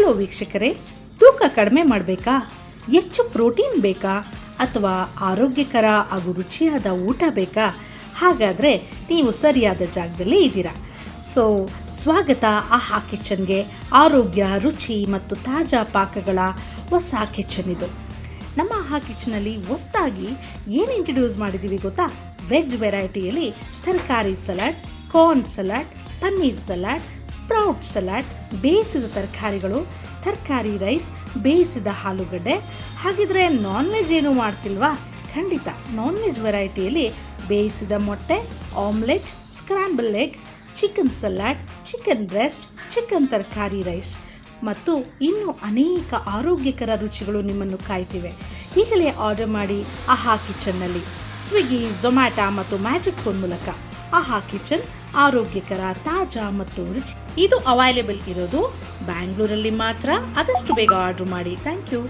Hello ವೀಕ್ಷಕರೇ, ತೂಕ ಕಡಿಮೆ ಮಾಡಬೇಕಾ, ಹೆಚ್ಚು ಪ್ರೋಟೀನ್ ಬೇಕಾ, ಅಥವಾ ಆರೋಗ್ಯಕರ ಹಾಗೂ ರುಚಿಯಾದ ಊಟ ಬೇಕಾ? ಹಾಗಾದರೆ ನೀವು ಸರಿಯಾದ ಜಾಗದಲ್ಲೇ ಇದ್ದೀರಾ. ಸ್ವಾಗತ ಆಹಾ ಕಿಚನ್ಗೆ. ಆರೋಗ್ಯ, ರುಚಿ ಮತ್ತು ತಾಜಾ ಪಾಕಗಳ ಹೊಸ ಕಿಚನ್ ಇದು. ನಮ್ಮ ಆಹಾ ಕಿಚನಲ್ಲಿ ಹೊಸದಾಗಿ ಏನು ಇಂಟ್ರಡ್ಯೂಸ್ ಮಾಡಿದ್ದೀವಿ ಗೊತ್ತಾ? ವೆಜ್ ವೆರೈಟಿಯಲ್ಲಿ ತರಕಾರಿ salad, corn salad, paneer salad, sprout salad, ಬೇಯಿಸಿದ ತರಕಾರಿಗಳು, ತರಕಾರಿ ರೈಸ್, ಬೇಯಿಸಿದ ಆಲೂಗಡ್ಡೆ. ಹಾಗಿದ್ರೆ ನಾನ್ ವೆಜ್ ಏನೂ ಮಾಡ್ತಿಲ್ವಾ? ಖಂಡಿತ ನಾನ್ ವೆಜ್ ವೆರೈಟಿಯಲ್ಲಿ ಬೇಯಿಸಿದ ಮೊಟ್ಟೆ, omelette, scramble egg, chicken salad, chicken breast, chicken ತರಕಾರಿ ರೈಸ್ ಮತ್ತು ಇನ್ನೂ ಅನೇಕ ಆರೋಗ್ಯಕರ ರುಚಿಗಳು ನಿಮ್ಮನ್ನು ಕಾಯ್ತಿವೆ. ಈಗಲೇ ಆರ್ಡರ್ ಮಾಡಿ ಆಹಾ ಕಿಚನ್ನಲ್ಲಿ. ಸ್ವಿಗ್ಗಿ, ಝೊಮ್ಯಾಟೊ ಮತ್ತು ಮ್ಯಾಜಿಕ್ ಫೋನ್ ಮೂಲಕ. ಆಹಾ ಕಿಚನ್ ಆರೋಗ್ಯಕರ, ತಾಜಾ ಮತ್ತು ರುಚಿ. ಇದು ಅವೈಲೇಬಲ್ ಇರೋದು ಬ್ಯಾಂಗ್ಳೂರಲ್ಲಿ ಮಾತ್ರ. ಆದಷ್ಟು ಬೇಗ ಆರ್ಡರ್ ಮಾಡಿ. Thank you.